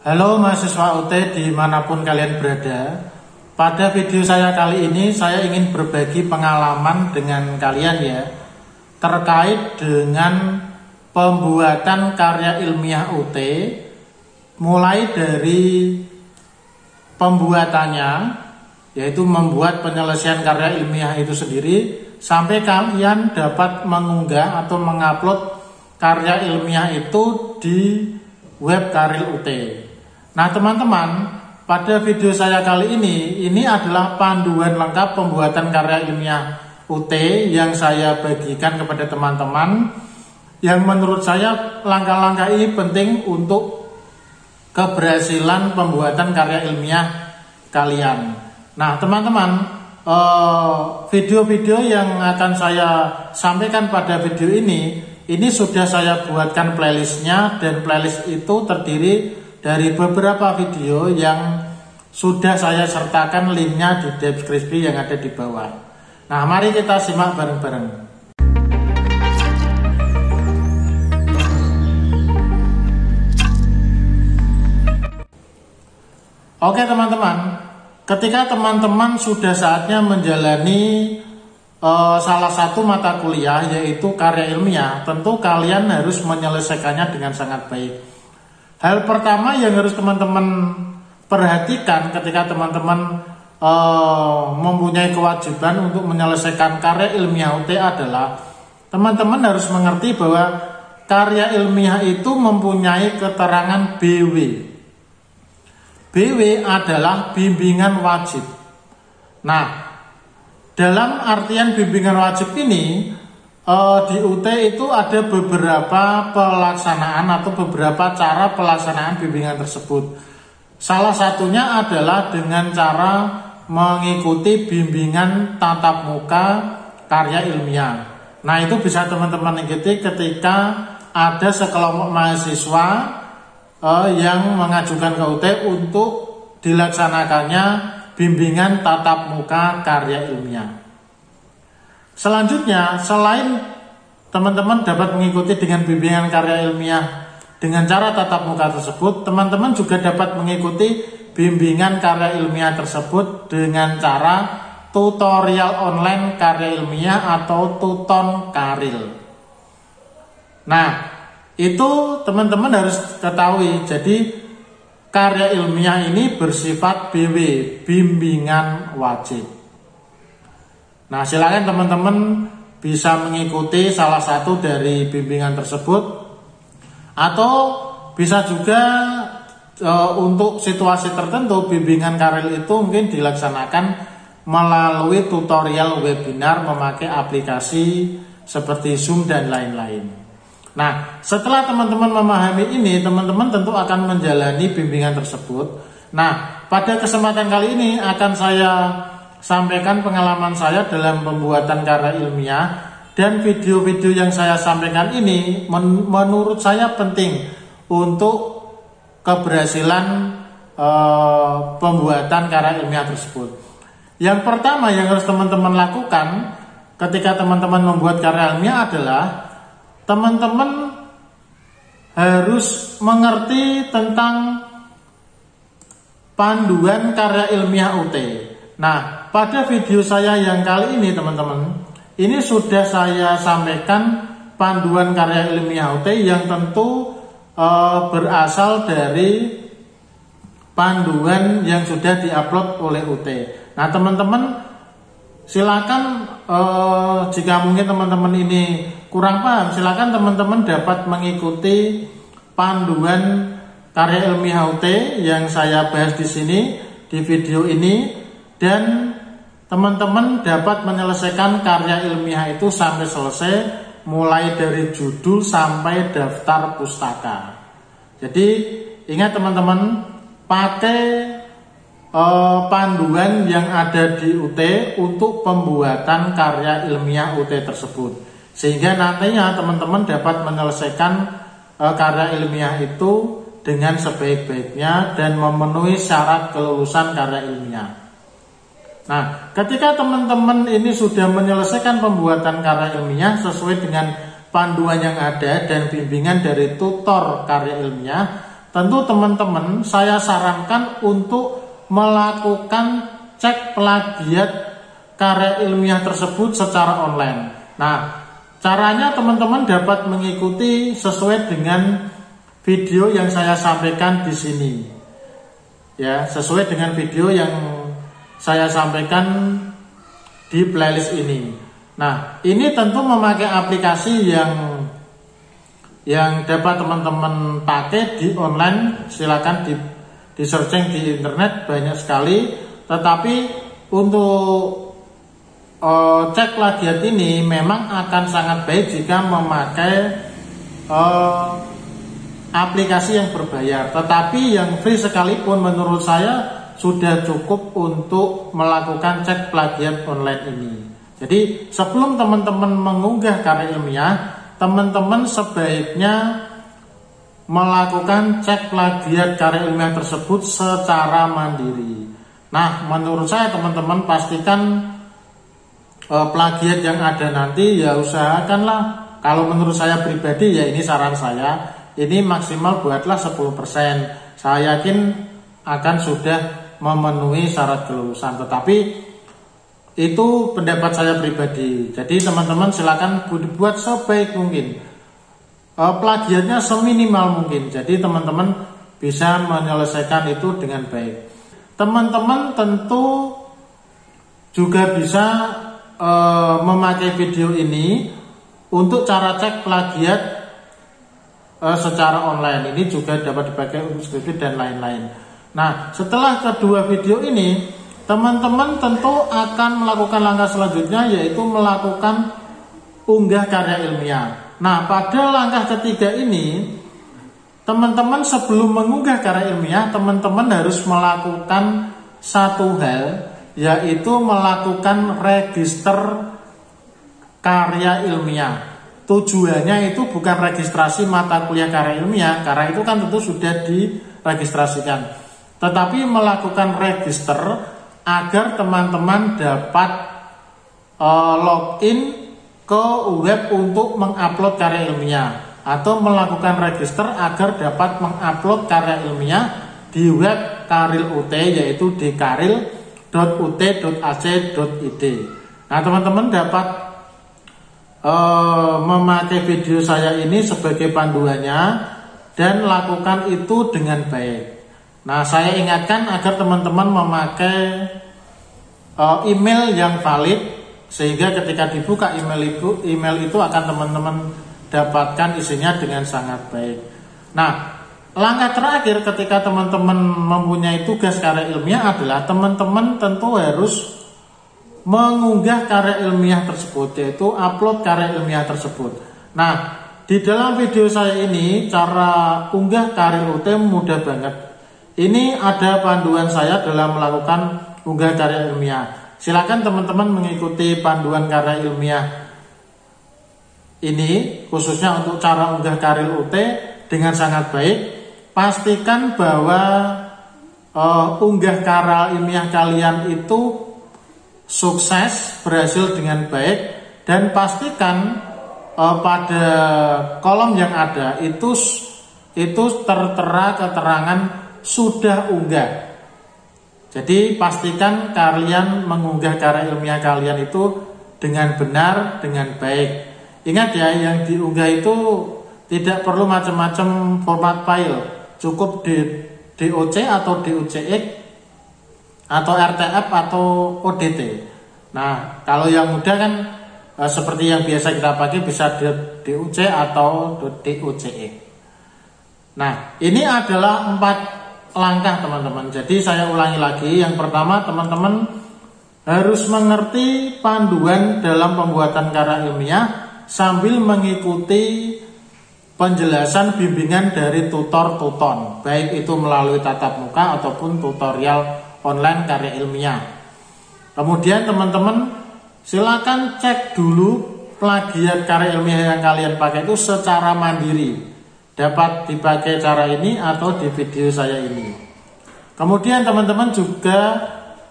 Halo mahasiswa UT dimanapun kalian berada. Pada video saya kali ini saya ingin berbagi pengalaman dengan kalian ya, terkait dengan pembuatan karya ilmiah UT, mulai dari pembuatannya, yaitu membuat penyelesaian karya ilmiah itu sendiri, sampai kalian dapat mengunggah atau mengupload karya ilmiah itu di web Karil UT. Nah teman-teman, pada video saya kali ini adalah panduan lengkap pembuatan karya ilmiah UT yang saya bagikan kepada teman-teman, yang menurut saya langkah-langkah ini penting untuk keberhasilan pembuatan karya ilmiah kalian. Nah teman-teman, video-video yang akan saya sampaikan pada video ini sudah saya buatkan playlistnya, dan playlist itu terdiri dari beberapa video yang sudah saya sertakan linknya di deskripsi yang ada di bawah. Nah mari kita simak bareng-bareng. Oke teman-teman, ketika teman-teman sudah saatnya menjalani salah satu mata kuliah, yaitu karya ilmiah, tentu kalian harus menyelesaikannya dengan sangat baik. Hal pertama yang harus teman-teman perhatikan ketika teman-teman mempunyai kewajiban untuk menyelesaikan karya ilmiah UT adalah teman-teman harus mengerti bahwa karya ilmiah itu mempunyai keterangan BW. BW adalah bimbingan wajib. Nah, dalam artian bimbingan wajib ini, di UT itu ada beberapa pelaksanaan atau beberapa cara pelaksanaan bimbingan tersebut. Salah satunya adalah dengan cara mengikuti bimbingan tatap muka karya ilmiah. Nah itu bisa teman-teman ikuti ketika ada sekelompok mahasiswa yang mengajukan ke UT untuk dilaksanakannya bimbingan tatap muka karya ilmiah. Selanjutnya, selain teman-teman dapat mengikuti dengan bimbingan karya ilmiah dengan cara tatap muka tersebut, teman-teman juga dapat mengikuti bimbingan karya ilmiah tersebut dengan cara tutorial online karya ilmiah atau Tuton Karil. Nah, itu teman-teman harus ketahui. Jadi, karya ilmiah ini bersifat BW, bimbingan wajib. Nah, silakan teman-teman bisa mengikuti salah satu dari bimbingan tersebut, atau bisa juga untuk situasi tertentu bimbingan Karil itu mungkin dilaksanakan melalui tutorial webinar memakai aplikasi seperti Zoom dan lain-lain. Nah, setelah teman-teman memahami ini, teman-teman tentu akan menjalani bimbingan tersebut. Nah, pada kesempatan kali ini akan saya sampaikan pengalaman saya dalam pembuatan karya ilmiah, dan video-video yang saya sampaikan ini menurut saya penting untuk keberhasilan pembuatan karya ilmiah tersebut. Yang pertama yang harus teman-teman lakukan ketika teman-teman membuat karya ilmiah adalah teman-teman harus mengerti tentang panduan karya ilmiah UT. Nah, pada video saya yang kali ini teman-teman, ini sudah saya sampaikan panduan karya ilmiah UT yang tentu berasal dari panduan yang sudah diupload oleh UT. Nah teman-teman silakan, jika mungkin teman-teman ini kurang paham, silakan teman-teman dapat mengikuti panduan karya ilmiah UT yang saya bahas di sini di video ini, dan teman-teman dapat menyelesaikan karya ilmiah itu sampai selesai, mulai dari judul sampai daftar pustaka. Jadi ingat teman-teman, pakai panduan yang ada di UT untuk pembuatan karya ilmiah UT tersebut, sehingga nantinya teman-teman dapat menyelesaikan karya ilmiah itu dengan sebaik-baiknya dan memenuhi syarat kelulusan karya ilmiah. Nah, ketika teman-teman ini sudah menyelesaikan pembuatan karya ilmiah sesuai dengan panduan yang ada dan bimbingan dari tutor karya ilmiah, tentu teman-teman saya sarankan untuk melakukan cek plagiat karya ilmiah tersebut secara online. Nah, caranya teman-teman dapat mengikuti sesuai dengan video yang saya sampaikan di sini. Ya, sesuai dengan video yang saya sampaikan di playlist ini. Nah, ini tentu memakai aplikasi yang dapat teman-teman pakai di online. Silakan di searching di internet, banyak sekali. Tetapi untuk cek plagiat ini memang akan sangat baik jika memakai aplikasi yang berbayar. Tetapi yang free sekalipun menurut saya sudah cukup untuk melakukan cek plagiat online ini. Jadi sebelum teman-teman mengunggah karya ilmiah, teman-teman sebaiknya melakukan cek plagiat karya ilmiah tersebut secara mandiri. Nah, menurut saya teman-teman pastikan plagiat yang ada nanti ya usahakanlah, kalau menurut saya pribadi ya ini saran saya, ini maksimal buatlah 10%. Saya yakin akan sudah memenuhi syarat kelulusan, tetapi itu pendapat saya pribadi. Jadi teman-teman silakan dibuat sebaik mungkin, plagiatnya seminimal mungkin, jadi teman-teman bisa menyelesaikan itu dengan baik. Teman-teman tentu juga bisa memakai video ini untuk cara cek plagiat secara online. Ini juga dapat dipakai untuk skripsi dan lain-lain. Nah, setelah kedua video ini, teman-teman tentu akan melakukan langkah selanjutnya, yaitu melakukan unggah karya ilmiah. Nah, pada langkah ketiga ini, teman-teman sebelum mengunggah karya ilmiah, teman-teman harus melakukan satu hal, yaitu melakukan register karya ilmiah. Tujuannya itu bukan registrasi mata kuliah karya ilmiah, karena itu kan tentu sudah diregistrasikan, tetapi melakukan register agar teman-teman dapat login ke web untuk mengupload karya ilmiah, atau melakukan register agar dapat mengupload karya ilmiah di web Karil UT, yaitu di karil.ut.ac.id. Nah, teman-teman dapat memakai video saya ini sebagai panduannya dan lakukan itu dengan baik. Nah, saya ingatkan agar teman-teman memakai email yang valid, sehingga ketika dibuka email itu akan teman-teman dapatkan isinya dengan sangat baik. Nah, langkah terakhir ketika teman-teman mempunyai tugas karya ilmiah adalah teman-teman tentu harus mengunggah karya ilmiah tersebut, yaitu upload karya ilmiah tersebut. Nah, di dalam video saya ini cara unggah Karil UT mudah banget. Ini ada panduan saya dalam melakukan unggah karya ilmiah. Silakan teman-teman mengikuti panduan karya ilmiah ini, khususnya untuk cara unggah Karil UT dengan sangat baik. Pastikan bahwa unggah karya ilmiah kalian itu sukses, berhasil dengan baik, dan pastikan pada kolom yang ada itu tertera keterangan sudah unggah. Jadi pastikan kalian mengunggah karya ilmiah kalian itu dengan benar, dengan baik. Ingat ya, yang diunggah itu tidak perlu macam-macam format file, cukup di DOC atau DOCX atau RTF atau ODT. Nah, kalau yang mudah kan seperti yang biasa kita pakai bisa DOC atau DOCX. Nah, ini adalah 4 langkah teman-teman. Jadi saya ulangi lagi. Yang pertama, teman-teman harus mengerti panduan dalam pembuatan karya ilmiah sambil mengikuti penjelasan bimbingan dari tutor-tuton, baik itu melalui tatap muka ataupun tutorial online karya ilmiah. Kemudian teman-teman silakan cek dulu plagiat karya ilmiah yang kalian pakai itu secara mandiri. Dapat dipakai cara ini atau di video saya ini. Kemudian teman-teman juga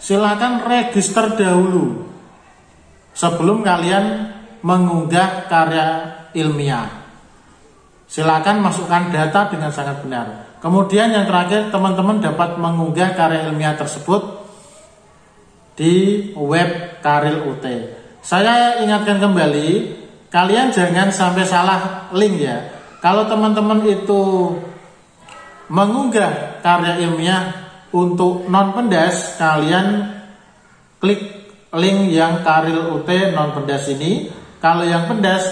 silakan register dahulu sebelum kalian mengunggah karya ilmiah. Silakan masukkan data dengan sangat benar. Kemudian yang terakhir, teman-teman dapat mengunggah karya ilmiah tersebut di web Karil UT. Saya ingatkan kembali, kalian jangan sampai salah link ya. Kalau teman-teman itu mengunggah karya ilmiah untuk non-pendas, kalian klik link yang Karil UT non-pendas ini. Kalau yang pendas,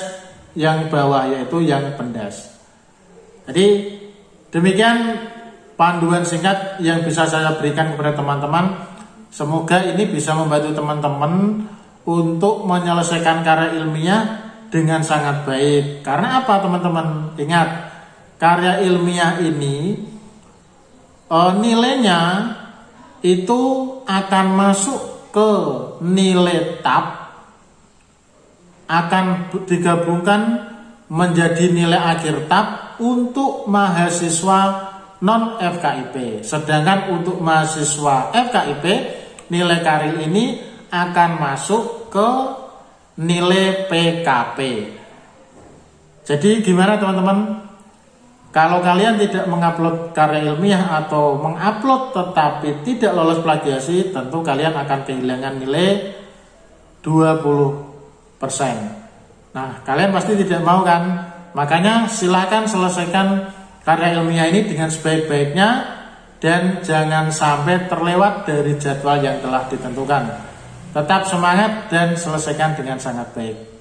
yang bawah yaitu yang pendas. Jadi demikian panduan singkat yang bisa saya berikan kepada teman-teman. Semoga ini bisa membantu teman-teman untuk menyelesaikan karya ilmiah dengan sangat baik. Karena apa teman-teman? Ingat, karya ilmiah ini nilainya itu akan masuk ke nilai tab, akan digabungkan menjadi nilai akhir tab untuk mahasiswa non FKIP. Sedangkan untuk mahasiswa FKIP, nilai Karil ini akan masuk ke nilai PKP. Jadi gimana teman-teman? Kalau kalian tidak mengupload karya ilmiah atau mengupload tetapi tidak lolos plagiasi, tentu kalian akan kehilangan nilai 20%. Nah, kalian pasti tidak mau kan? Makanya silakan selesaikan karya ilmiah ini dengan sebaik-baiknya dan jangan sampai terlewat dari jadwal yang telah ditentukan. Tetap semangat dan selesaikan dengan sangat baik.